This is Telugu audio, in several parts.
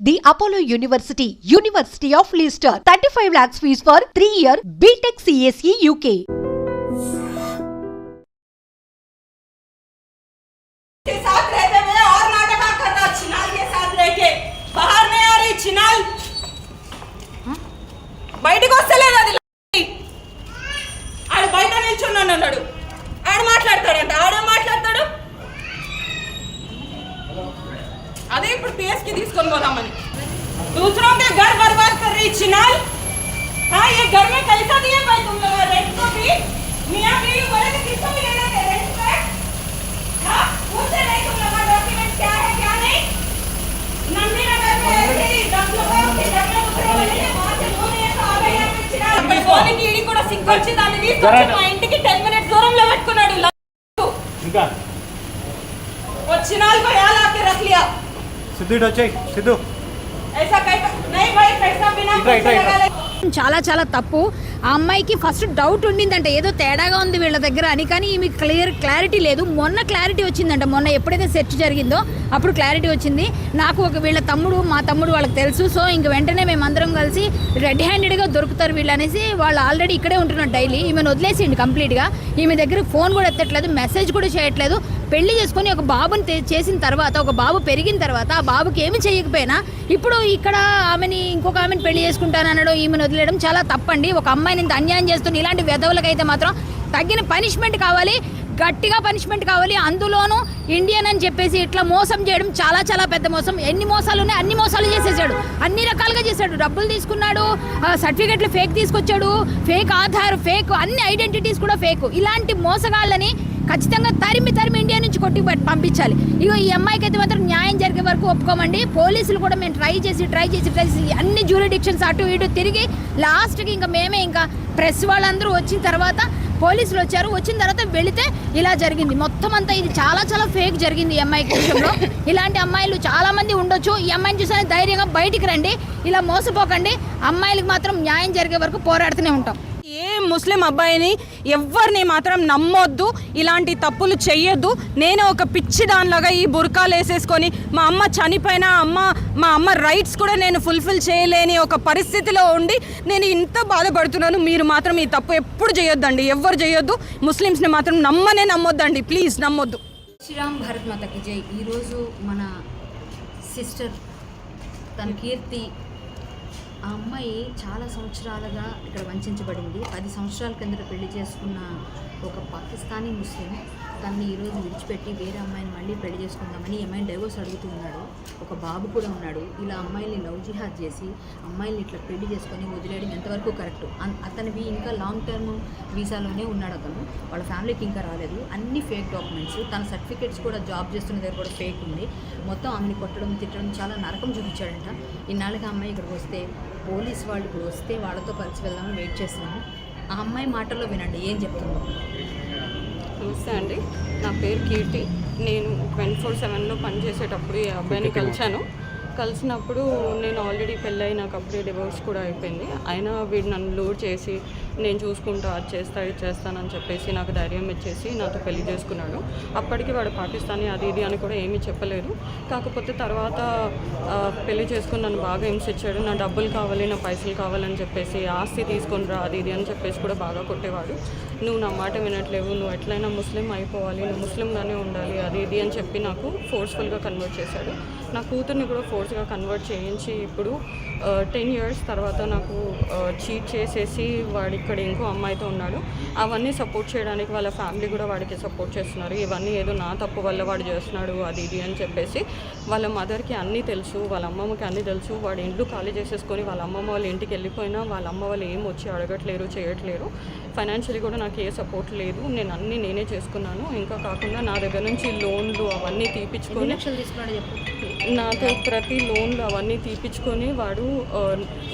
The Apollo University, University of Leicester, 35 lakhs fees for 3-year BTech CSE UK. के साथ रहते हुए और नाटक कर रहा छिनाल के साथ रह के बाहर नहीं आ रही छिनाल బయటికి వస్తలేదు అది ఆడు బయట నిల్చున్నాను అన్నాడు ఆడు మాట్లాడతాడంట ఆడేం మాట్లాడతాడు అదే ఇప్పుడు పిఎస్ కి తీసుకొని పోదామని दूसरों के घर बर्बाद कर रही छिनाल। हाँ ये घर में कैसा दिए भाई तुम लोग रेंट को भी मियां बीवी बोले कि किसको भी लेना है रेंट पे। हाँ पूछे नहीं तुम लोग डॉक्यूमेंट क्या है क्या नहीं नंदी नगर में ऐसे ही 10 लोगों के घर में उतरे वाले हैं वहाँ से लोग ये तो आ गए यहाँ पे छिनाल पर बोले कि इडी కూడా సింకొచ్చి దాన్ని తీసుకొచ్చి మా ఇంటికి 10 मिनट దూరంలో పెట్టుకున్నాడు ఇంకా वो छिनाल को यहाँ लाके रख लिया सिद्धू వచ్చేయ్ సిద్ధు ऐसा कैसा नहीं भाई पैसा बिना पैसे लगा ले చాలా చాలా తప్పు ఆ అమ్మాయికి ఫస్ట్ డౌట్ ఉండిందంట ఏదో తేడాగా ఉంది వీళ్ళ దగ్గర అని కానీ ఈమె క్లారిటీ లేదు మొన్న క్లారిటీ వచ్చిందంట మొన్న ఎప్పుడైతే సెర్చ్ జరిగిందో అప్పుడు క్లారిటీ వచ్చింది నాకు ఒక వీళ్ళ తమ్ముడు మా తమ్ముడు వాళ్ళకి తెలుసు సో ఇంక వెంటనే మేమందరం కలిసి రెడ్ హ్యాండెడ్గా దొరుకుతారు వీళ్ళు అనేసి వాళ్ళు ఆల్రెడీ ఇక్కడే ఉంటున్నారు డైలీ ఈమెను వదిలేసిండు కంప్లీట్గా ఈమె దగ్గర ఫోన్ కూడా ఎత్తట్లేదు మెసేజ్ కూడా చేయట్లేదు పెళ్లి చేసుకొని ఒక బాబుని చేసిన తర్వాత ఒక బాబు పెరిగిన తర్వాత ఆ బాబుకి ఏమి చేయకపోయినా ఇప్పుడు ఇక్కడ ఆమెని ఇంకొక ఆమెను పెళ్లి చేసుకుంటానన్నాడు ఈమెను వదిలేయడం చాలా తప్పండి ఒక అమ్మాయిని ఇంత అన్యాయం చేస్తున్న ఇలాంటి వెధవులకైతే మాత్రం తగిన పనిష్మెంట్ కావాలి గట్టిగా పనిష్మెంట్ కావాలి అందులోనూ ఇండియన్ అని చెప్పేసి ఇట్లా మోసం చేయడం చాలా చాలా పెద్ద మోసం ఎన్ని మోసాలు ఉన్నాయి అన్ని మోసాలు చేసేసాడు అన్ని రకాలుగా చేశాడు డబ్బులు తీసుకున్నాడు సర్టిఫికెట్లు ఫేక్ తీసుకొచ్చాడు ఫేక్ ఆధార్ ఫేక్ అన్ని ఐడెంటిటీస్ కూడా ఫేక్ ఇలాంటి మోసగాళ్ళని ఖచ్చితంగా తరిమి ఇండియా నుంచి కొట్టి పంపించాలి ఇగో ఈ అమ్మాయికి అయితే మాత్రం న్యాయం జరిగే వరకు ఒప్పుకోమండి పోలీసులు కూడా మేము ట్రై చేసి అన్ని జ్యూరిడిక్షన్స్ అటు ఇటు తిరిగి లాస్ట్కి ఇంకా మేమే ఇంకా ప్రెస్ వాళ్ళందరూ వచ్చిన తర్వాత పోలీసులు వచ్చారు వచ్చిన తర్వాత వెళితే ఇలా జరిగింది మొత్తం అంతా ఇది చాలా చాలా ఫేక్ జరిగింది ఈ అమ్మాయి విషయంలో ఇలాంటి అమ్మాయిలు చాలా మంది ఉండొచ్చు ఈ అమ్మాయిని చూసానే ధైర్యంగా బయటికి రండి ఇలా మోసపోకండి అమ్మాయిలకు మాత్రం న్యాయం జరిగే వరకు పోరాడుతూనే ఉంటాం ఏ ముస్లిం అబ్బాయిని ఎవరిని మాత్రం నమ్మొద్దు ఇలాంటి తప్పులు చెయ్యొద్దు నేను ఒక పిచ్చి దానిలాగా ఈ బుర్కాలు వేసేసుకొని మా అమ్మ చనిపోయినా మా అమ్మ రైట్స్ కూడా నేను ఫుల్ఫిల్ చేయలేని ఒక పరిస్థితిలో ఉండి నేను ఇంత బాధపడుతున్నాను మీరు మాత్రం ఈ తప్పు ఎప్పుడు చేయొద్దండి ఎవరు చేయొద్దు ముస్లిమ్స్ని మాత్రం నమ్మొద్దండి ప్లీజ్ నమ్మొద్దు శ్రీరామ్ భారత్ మాతకి జై ఈరోజు మన సిస్టర్ తన కీర్తి ఆ అమ్మాయి చాలా సంవత్సరాలుగా ఇక్కడ వంచబడింది 10 సంవత్సరాల కింద పెళ్లి చేసుకున్న ఒక పాకిస్తానీ ముస్లిం తనని ఈరోజు విడిచిపెట్టి వేరే అమ్మాయిని మళ్ళీ పెళ్లి చేసుకుందామని ఈ అమ్మాయిని డైవోర్స్ అడుగుతూ ఉన్నాడు ఒక బాబు కూడా ఉన్నాడు ఇలా అమ్మాయిని లవ్ జిహాద్ చేసి అమ్మాయిని ఇట్లా పెళ్లి చేసుకొని వదిలేయడం ఎంతవరకు కరెక్ట్ అతనివి ఇంకా లాంగ్ టర్మ్ వీసాలోనే ఉన్నాడు అతను వాళ్ళ ఫ్యామిలీకి ఇంకా రాలేదు అన్ని ఫేక్ డాక్యుమెంట్స్ తన సర్టిఫికేట్స్ కూడా జాబ్ చేస్తున్న దగ్గర కూడా ఫేక్ ఉంది మొత్తం ఆమెని కొట్టడం తిట్టడం చాలా నరకం చూపించాడంట ఇన్నాళ్ళకి అమ్మాయి ఇక్కడికి వస్తే పోలీస్ వాళ్ళు ఇప్పుడు వస్తే వాళ్ళతో కలిసి వెళ్దామని వెయిట్ చేస్తున్నాము ఆ అమ్మాయి మాటల్లో వినండి ఏం చెప్తుందో నమస్తే అండి నా పేరు కీర్తి నేను 24/7లో పనిచేసేటప్పుడు ఈ అబ్బాయిని కలిసినప్పుడు నేను ఆల్రెడీ పెళ్ళయి నాకు అప్పుడే డివోర్స్ కూడా అయిపోయింది అయినా వీడు నన్ను లూర్ చేసి నేను చూసుకుంటా అది చేస్తానని చెప్పేసి నాకు ధైర్యం ఇచ్చేసి నాతో పెళ్లి చేసుకున్నాడు అప్పటికి వాడు పాకిస్తానీ అది ఇది అని కూడా ఏమీ చెప్పలేదు కాకపోతే తర్వాత పెళ్లి చేసుకుని నన్ను బాగా హింసించాడు నా డబ్బులు కావాలి నా పైసలు కావాలని చెప్పేసి ఆస్తి తీసుకొని రా అది ఇది అని చెప్పేసి కూడా బాగా కొట్టేవాడు నువ్వు నా మాట వినట్లేవు నువ్వు ఎట్లయినా ముస్లిం అయిపోవాలి నువ్వు ముస్లింగానే ఉండాలి అది ఇది అని చెప్పి నాకు ఫోర్స్ఫుల్గా కన్వర్ట్ చేశాడు నా కూతుర్ని కూడా ఫోర్స్గా కన్వర్ట్ చేయించి ఇప్పుడు 10 years తర్వాత నాకు చీట్ చేసేసి వాడు ఇక్కడ ఇంకో అమ్మాయితో ఉన్నాడు అవన్నీ సపోర్ట్ చేయడానికి వాళ్ళ ఫ్యామిలీ కూడా వాడికి సపోర్ట్ చేస్తున్నారు ఇవన్నీ ఏదో నా తప్పు వల్ల వాడు చేస్తున్నాడు అది ఇది అని చెప్పేసి వాళ్ళ మదర్కి అన్నీ తెలుసు వాళ్ళ అమ్మమ్మకి అన్నీ తెలుసు వాడు ఇంట్లో ఖాళీ చేసేసుకొని వాళ్ళ అమ్మమ్మ వాళ్ళ ఇంటికి వెళ్ళిపోయినా వాళ్ళ అమ్మ వాళ్ళు ఏం వచ్చి అడగట్లేరు చేయట్లేరు ఫైనాన్షియలీ కూడా నాకు ఏ సపోర్ట్ లేదు నేను అన్నీ నేనే చేసుకున్నాను ఇంకా కాకుండా నా దగ్గర నుంచి లోన్లు అవన్నీ తీపించుకొని నాతో ప్రతి లోన్లు అవన్నీ తీపించుకొని వాడు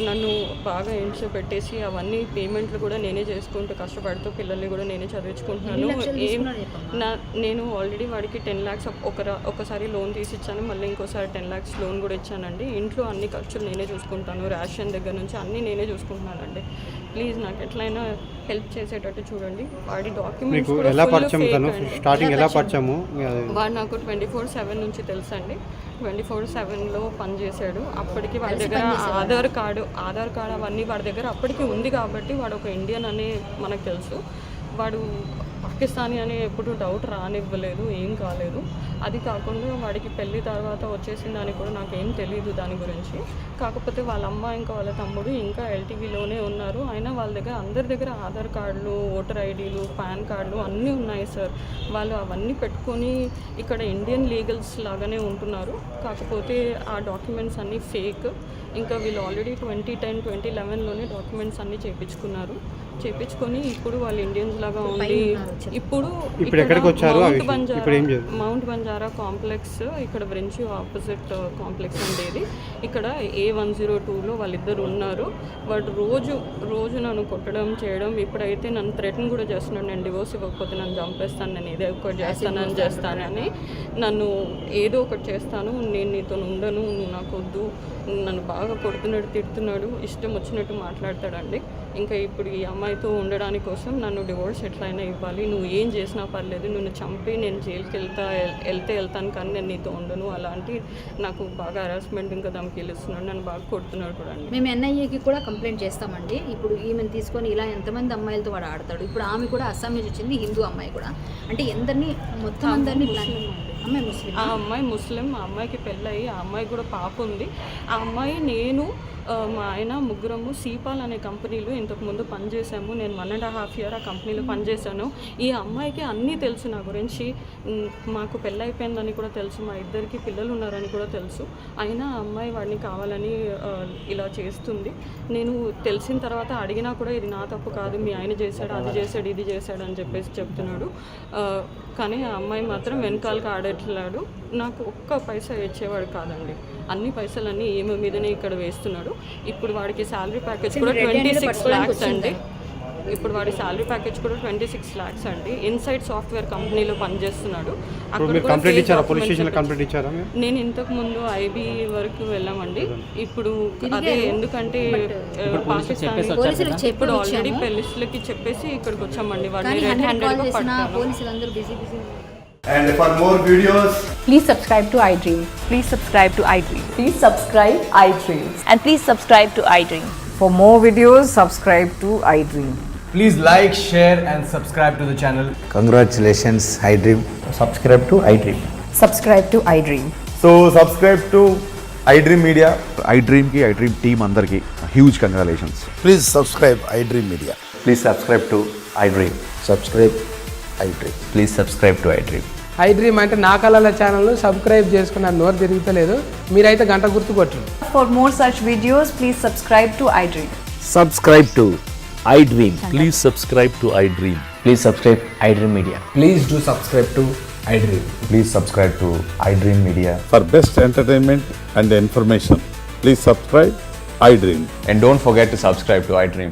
నన్ను బాగా హింస పెట్టేసి అవన్నీ పేమెంట్లు కూడా నేనే చేసుకుంటూ కష్టపడుతూ పిల్లల్ని కూడా నేనే చదివించుకుంటున్నాను నేను ఆల్రెడీ వాడికి 10 lakhs ఒకసారి లోన్ తీసి ఇచ్చాను మళ్ళీ ఇంకోసారి 10 lakhs లోన్ కూడా ఇచ్చానండి ఇంట్లో అన్ని ఖర్చులు నేనే చూసుకుంటాను రేషన్ దగ్గర నుంచి అన్నీ నేనే చూసుకుంటున్నానండి ప్లీజ్ నాకు ఎట్లయినా హెల్ప్ చేసేటట్టు చూడండి వాడి డాక్యుమెంట్స్ వాడు నాకు 24/7 నుంచి తెలుసండి 24/7లో పనిచేశాడు. అప్పటికి వాడి దగ్గర ఆధార్ కార్డు అవన్నీ వాడి దగ్గర అప్పటికి ఉంది కాబట్టి వాడు ఒక ఇండియన్ అని మనకు తెలుసు. వాడు పాకిస్తానీ అని ఎప్పుడు డౌట్ రానివ్వలేదు, ఏం కాలేదు. అది కాకుండా వాడికి పెళ్ళి తర్వాత వచ్చేసిందని కూడా నాకేం తెలియదు దాని గురించి. కాకపోతే వాళ్ళ అమ్మ ఇంకా వాళ్ళ తమ్ముడు ఇంకా ఎల్టీవీలోనే ఉన్నారు. అయినా వాళ్ళ దగ్గర అందరి దగ్గర ఆధార్ కార్డులు, ఓటర్ ఐడీలు, పాన్ కార్డులు అన్నీ ఉన్నాయి సార్. వాళ్ళు అవన్నీ పెట్టుకొని ఇక్కడ ఇండియన్ లీగల్స్ లాగానే ఉంటున్నారు. కాకపోతే ఆ డాక్యుమెంట్స్ అన్నీ ఫేక్. ఇంకా వీళ్ళు ఆల్రెడీ 2010, 2011లోనే డాక్యుమెంట్స్ అన్నీ చేయించుకొని ఇప్పుడు వాళ్ళు ఇండియన్స్ లాగా ఉండి ఇప్పుడు ఎక్కడికి వచ్చారు? మౌంట్ బంజారా కాంప్లెక్స్, ఇక్కడ బ్రెంచి ఆపోజిట్ కాంప్లెక్స్ ఉండేది. ఇక్కడ A102లో వాళ్ళిద్దరు ఉన్నారు. వాడు రోజు నన్ను కొట్టడం చేయడం, ఇప్పుడైతే నన్ను థ్రెటన్ కూడా చేస్తున్నాడు. నేను డివోర్స్ ఇవ్వకపోతే నన్ను చంపేస్తాను, నేను ఏదో ఒకటి చేస్తానని నన్ను ఏదో ఒకటి చేస్తాను, నేను నీతో ఉండను, నువ్వు నాకు వద్దు, నన్ను బాగా కొడుతున్నాడు, తిడుతున్నాడు, ఇష్టం వచ్చినట్టు మాట్లాడతాడండి. ఇంకా ఇప్పుడు ఈ అమ్మాయితో ఉండడానికి కోసం నన్ను డివోర్స్ ఎట్లయినా ఇవ్వాలి, నువ్వు ఏం చేసినా పర్లేదు, నిన్ను చంపి నేను జైలుకి వెళ్తాను కానీ నేను నీతో ఉండను, అలాంటి నాకు బాగా హరాస్మెంట్ ఇంకా ధమకీలు ఇస్తున్నాడు, నన్ను బాగా కొడుతున్నాడు కూడా అండి. మేము ఎన్ఐఏకి కూడా కంప్లైంట్ చేస్తామండి. ఇప్పుడు ఈమెను తీసుకొని ఇలా ఎంతమంది అమ్మాయిలతో వాడు ఆడతాడు. ఇప్పుడు ఆమె కూడా అస్సాం నుంచి వచ్చింది, హిందూ అమ్మాయి కూడా. అంటే మొత్తం అందరినీ ఆ అమ్మాయి ముస్లిం. ఆ అమ్మాయికి పెళ్ళయి ఆ అమ్మాయి కూడా పాప ఉంది. ఆ అమ్మాయి నేను మా ఆయన ముగ్గురము సీపాల్ అనే కంపెనీలో ఇంతకుముందు పనిచేసాము. నేను 1.5 year ఆ కంపెనీలో పనిచేశాను. ఈ అమ్మాయికి అన్నీ తెలుసు నా గురించి. మాకు పెళ్ళైపోయిందని కూడా తెలుసు, మా ఇద్దరికి పిల్లలు ఉన్నారని కూడా తెలుసు. అయినా ఆ అమ్మాయి వాడిని కావాలని ఇలా చేస్తుంది. నేను తెలిసిన తర్వాత అడిగినా కూడా ఇది నా తప్పు కాదు, మీ ఆయన చేశాడు, అది చేశాడు, ఇది చేశాడు అని చెప్పేసి చెప్తున్నాడు. కానీ ఆ అమ్మాయి మాత్రం వెనకాలకు ఆడట్లాడు. నాకు ఒక్క పైసా ఇచ్చేవాడు కాదండి. అన్ని పైసలన్నీ ఈమె మీదనే ఇక్కడ వేస్తున్నాడు. ఇప్పుడు వాడికి శాలరీ ప్యాకేజ్ కూడా 26 lakhs అండి. ఇప్పుడు వాడి శాలరీ ప్యాకేజ్ కూడా 26 lakhs అండి. ఇన్సైడ్ సాఫ్ట్వేర్ కంపెనీలో పనిచేస్తున్నాడు. నేను ఇంతకు ముందు ఐబీ వరకు వెళ్ళామండి. ఇప్పుడు అదే ఎందుకంటే పాకిస్తాన్ ఇప్పుడు ఆల్రెడీ పెళ్లికి చెప్పేసి ఇక్కడికి వచ్చామండి. వాడిని రెడ్ హ్యాండెడ్గా పట్టాను. And for more videos, please subscribe to iDream. Please subscribe to iDream. Please subscribe iDream. And please subscribe to iDream. For more videos, subscribe to iDream. please like, share and subscribe to the channel. Congratulations, iDream. Subscribe to iDream. Subscribe to iDream. So subscribe to iDream Media. iDream team andarki huge congratulations. Please subscribe iDream Media. Please subscribe to iDream. Subscribe iDream. Please subscribe to iDream. iDream అంటే నా కళల ఛానల్ను సబ్స్క్రైబ్ చేసుకున్న నోరు తిరుగుతలేదు, మీరైతే గంట గుర్తు కొట్టండి. For more such videos, please subscribe to iDream. Subscribe to iDream. Please subscribe to iDream. Please subscribe iDream Media. Please do subscribe to iDream. Please subscribe to iDream Media. For best entertainment and information, please subscribe iDream. And don't forget to subscribe to iDream.